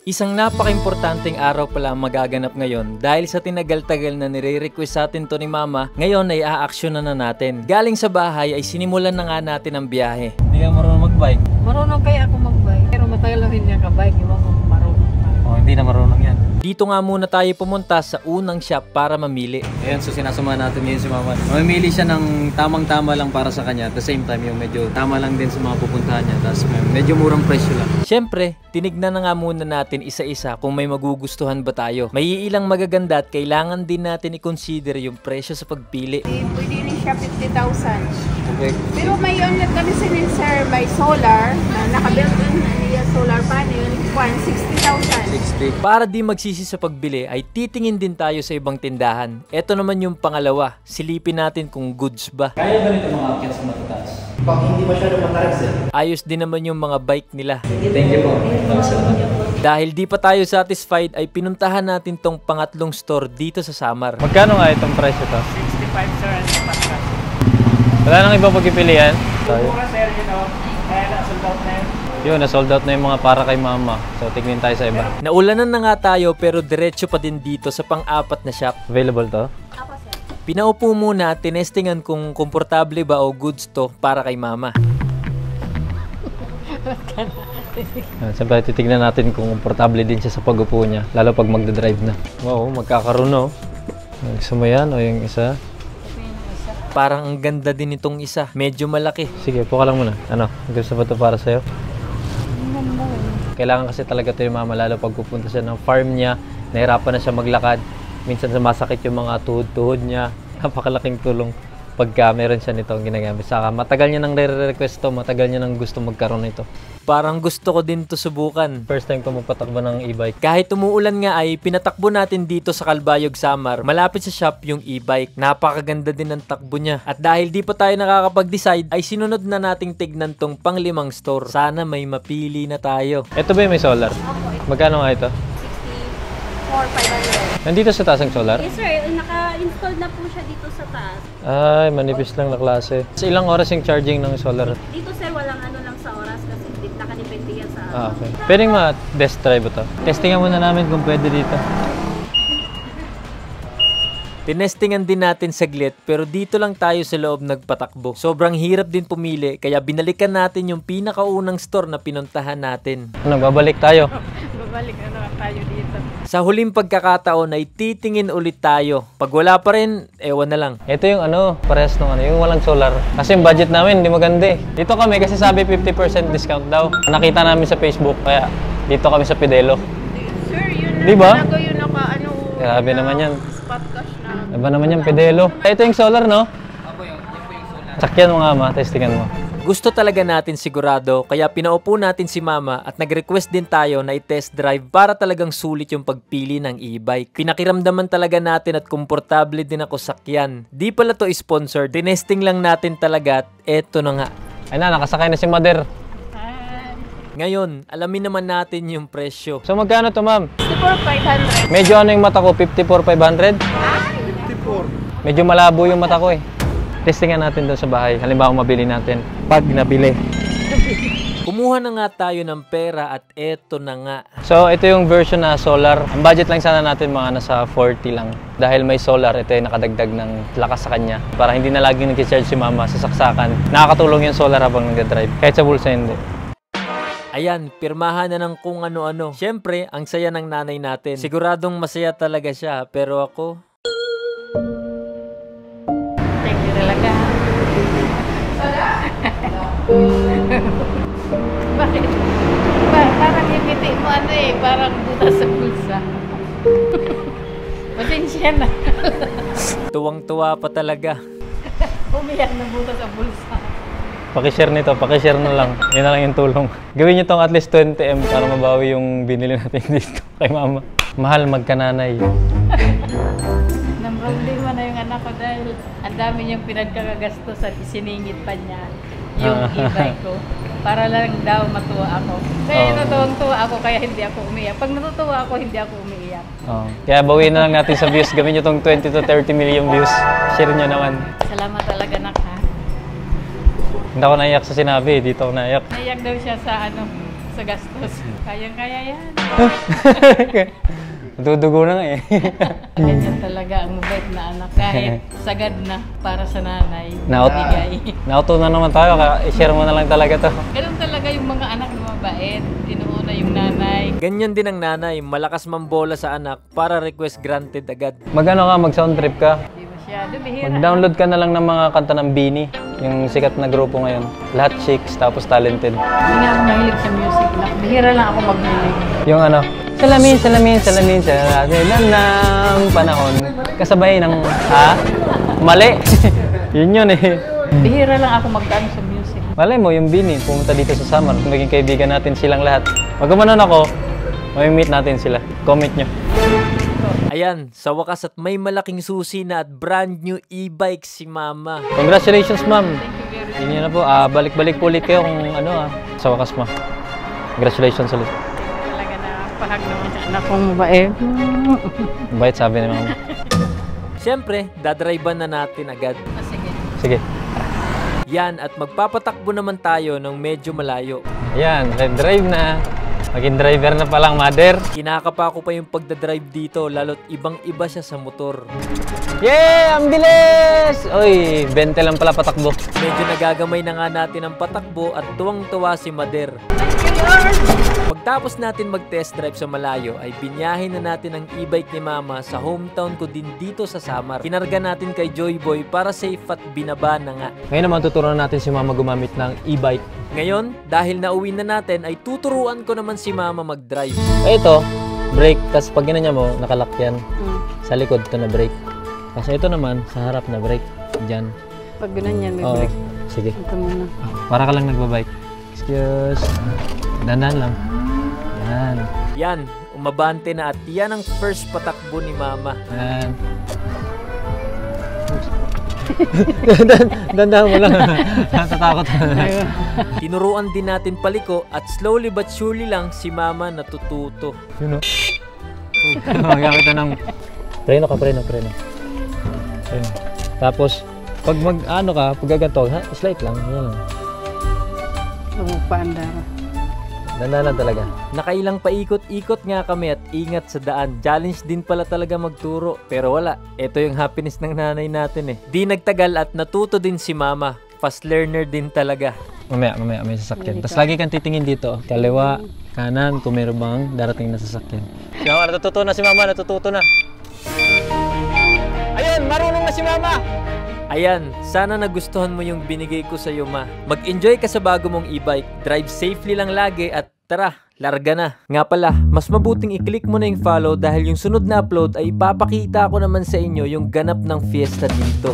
Isang napaka-importanteng araw pala ang magaganap ngayon dahil sa tinagal-tagal na nire-request sa atin to ni Mama, ngayon ay a-action na natin. Galing sa bahay ay sinimulan na nga natin ang biyahe. Hindi ka marunong mag-bike? Marunong kaya ako mag-bike, pero matagal lang hindi ka-bike, iwan ko marunong. Oh, hindi na marunong yan. Dito nga muna tayo pumunta sa unang shop para mamili. Ayan, so sinasama natin ngayon si Mama. Mamimili siya ng tamang-tama lang para sa kanya. At the same time, yung medyo tama lang din sa mga pupuntahan niya. Tapos medyo murang presyo lang. Siyempre, tinignan na nga muna natin isa-isa kung may magugustuhan ba tayo. May ilang magaganda at kailangan din natin i-consider yung presyo sa pagpili. Pwede rin siya 50,000. Okay. Pero may unit kami sinin sir, may solar, na naka-built-in solar panel, 60,000. Para di magsisi sa pagbili ay titingin din tayo sa ibang tindahan. Ito naman yung pangalawa, silipin natin kung goods ba. Kaya ba nito mga akyat sa matataas? Pag hindi masyado matarik sir. Ayos din naman yung mga bike nila. Thank you po. Dahil di pa tayo satisfied ay pinuntahan natin tong pangatlong store dito sa Samar. Magkano nga itong presyo to? 65 sir, and pascal. Wala nang ibang pagpipilian? Mura sir, kaya na-sold out na yun. Yun, na-sold out na yung mga para kay Mama. So, tignan tayo sa iba. Naulanan na nga tayo pero diretso pa din dito sa pang-apat na shop. Available to? Ako sir. Pinaupo muna at tinestingan kung komportable ba o goods to para kay Mama. Siyempre, titignan natin kung komportable din siya sa pag-upo niya. Lalo pag magdadrive na. Wow, magkakaroon no? Gusto mo yan o yung isa? Parang ang ganda din itong isa. Medyo malaki. Sige, upo ka lang muna. Ano, gusto ba ito para sa'yo? Kailangan kasi talaga ito yung Mama, lalo pag pupunta siya ng farm niya, nahirapan na siya maglakad. Minsan sumasakit yung mga tuhod-tuhod niya. Napakalaking tulong pagka meron siya nito ang ginagamit. Saka matagal niya nang re-request to, matagal niya nang gusto magkaroon nito. Parang gusto ko din to subukan. First time ko magpatakbo ng e-bike. Kahit umuulan nga ay pinatakbo natin dito sa Calbayog, Samar. Malapit sa shop yung e-bike. Napakaganda din ng takbo niya. At dahil di pa tayo nakakapag-decide ay sinunod na nating tignan tong pang-limang store. Sana may mapili na tayo. Ito ba yung may solar? Magkano nga ito? 64,500. Nandito sa taas ang solar? Yes sir, naka-install na po siya dito sa taas. Ay, manipis lang na klase. Sa ilang oras yung charging ng solar? Dito sir, walang ano lang sa oras kasi nakadepende yan sa Ah, okay. Pwedeng ma-test drive ito? Testingan muna namin kung pwede dito. Tinestingan din natin saglit pero dito lang tayo sa loob nagpatakbo. Sobrang hirap din pumili kaya binalikan natin yung pinakaunang store na pinuntahan natin. Ano, babalik tayo? Babalik na naman tayo dito. Sa huling pagkakataon ay titingin ulit tayo. Pag wala pa rin, ewan na lang. Ito yung parehas nung yung walang solar. Kasi yung budget namin, hindi maganda eh. Dito kami kasi sabi 50% discount daw. Nakita namin sa Facebook, kaya dito kami sa Pidelo. Sir, yun na Diba? talaga yun Grabe naman yan. spot cash na. Diba naman yan, Pidelo. Ito yung solar, no? Opo, yun po yung solar. Sakyan mo nga, Ma. Testingan mo. Gusto talaga natin sigurado kaya pinaupo natin si Mama at nag-request din tayo na i-test drive para talagang sulit yung pagpili ng e-bike. Pinakiramdaman talaga natin at komportable din ako sakyan. Di pala to sponsored, tinesting lang natin talaga at eto na nga. Ay na, nakasakay na si Mother. Ngayon, alamin naman natin yung presyo. So magkano to, ma'am? 64,500. Medyo ano yung mata ko? 54,500? 54. Medyo malabo yung mata ko eh. Testingan natin doon sa bahay. Halimbawa mabili natin. Pag nabili. Kumuha na nga tayo ng pera at eto na nga. So ito yung version na solar. Ang budget lang sana natin mga nasa 40 lang. Dahil may solar, ito yung nakadagdag ng lakas sa kanya. Para hindi na laging nag-charge si Mama sa saksakan. Nakakatulong yung solar habang nag-drive. Kahit sa bulsa hindi. Ayan, pirmahan na ng kung ano-ano. Siyempre, ang saya ng nanay natin. Siguradong masaya talaga siya, pero ako... Thank you talaga. Bakit? Parang yung ngiti mo parang butas sa bulsa. Pasensya na. Tuwang-tuwa pa talaga. Umiyak na butas sa bulsa. Pakishare nito, pakishare na lang. Yun na lang yung tulong. Gawin nyo tong at least 20M para mabawi yung binili natin dito kay Mama. Mahal magkananay. Problema na yung anak ko dahil ang dami niyang pinagkakagastos at isiningit pa niya yung e-bike ko. Para lang daw matuwa ako. Kaya natuwang-tuwa ako kaya hindi ako umiiyak. Pag natutuwa ako, hindi ako umiiyak. Kaya bawiin na lang natin sa views. Gawin nyo tong 20 to 30 million views. Share nyo naman. Salamat talaga, nak, ha? Hindi ako naiyak sa sinabi. Dito ako naiyak. Naiyak daw siya sa sa gastos. Kayang-kaya yan. Dudugo na nga eh. Ganyan talaga ang mabait na anak. Kahit sagad na para sa nanay. Naut- Bigay. Nauto na naman tayo, i-share mo na lang talaga to. Ganun talaga yung mga anak na mabait. Inuuna yung nanay. Ganyan din ang nanay, malakas mambola sa anak para request granted agad. Mag-ano ka, mag-sound trip ka. Di masyado. Bihira. Mag-download ka na lang ng mga kanta ng Bini, yung sikat na grupo ngayon. Lahat chicks, tapos talented. Hindi nga ako mahilig sa music. Bihira lang ako maghilig. Yung ano, salamin sa natin ng panahon. Kasabay ng, mali. Yun eh. Bihira lang ako magdaan sa music. Malay mo, yung Bini, pumunta dito sa Samar. Maging kaibigan natin silang lahat. Pag gumanon ako, may meet natin sila. Comment nyo. Ayan, sa wakas at may malaking susi na at brand new e-bike si Mama. Congratulations, ma'am. Thank you very much. Yun yun na po. Balik-balik po ulit kayo kung ano sa wakas, ma. Congratulations ulit. Talaga na pahag naman sa anak kong mabait. Bait sabi ni mama. Siyempre, dadrivean na natin agad. Sige. Sige. Yan, at magpapatakbo naman tayo ng medyo malayo. Ayan, drive na. Maging driver na palang, mother. Kinakapa ko pa yung pagdadrive dito, lalo't ibang-iba siya sa motor. Yeah! Ang bilis! Uy, 20 lang pala patakbo. Medyo nagagamay na nga natin ang patakbo at tuwang-tuwa si Mader. Pagtapos natin mag-test drive sa malayo ay binyahin na natin ang e-bike ni Mama sa hometown ko din dito sa Samar. Kinarga natin kay Joy Boy para safe at binaba na nga. Ngayon naman tuturuan natin si mama gumamit ng e-bike. Ngayon, dahil nauwi na natin ay tuturuan ko naman si Mama mag-drive. Ito, brake. Tapos pag ginanya mo, nakalak yan. Sa likod, ito na brake. Kasi ito naman, sa harap na brake. Diyan. Pag ganyan, may Oo. break. Sige. Ito muna. Para ka lang nagbabike. Excuse. Dandan lang. Yan. Yan, umabante na at yan ang first patakbo ni Mama. Yan. Dandan mo lang. Natatakot. Tinuruan din natin paliko at slowly but surely lang si Mama natututo. Yun o. Magamit na ng... Preno ka, preno. Preno. Tapos, pag mag-ano ka, pag gaganto, slight lang. Yan lang. Pagpaandara. Dandan lang talaga. Nakailang paikot-ikot nga kami at ingat sa daan. Challenge din pala talaga magturo. Pero wala, ito yung happiness ng nanay natin eh. Di nagtagal at natuto din si Mama. Fast learner din talaga. Mamaya may sasakyan. Tapos lagi kang titingin dito. Kaliwa, kanan, kung meron bang darating na sasakyan. Si Mama, natututo na si Mama, natututo na. Ayun, marunong na si Mama! Ayan, sana nagustuhan mo yung binigay ko sa iyo, Ma. Mag-enjoy ka sa bago mong e-bike. Drive safely lang lagi at tara, larga na. Nga pala, mas mabuting i-click mo na yung follow dahil yung sunod na upload ay ipapakita ko naman sa inyo yung ganap ng fiesta dito.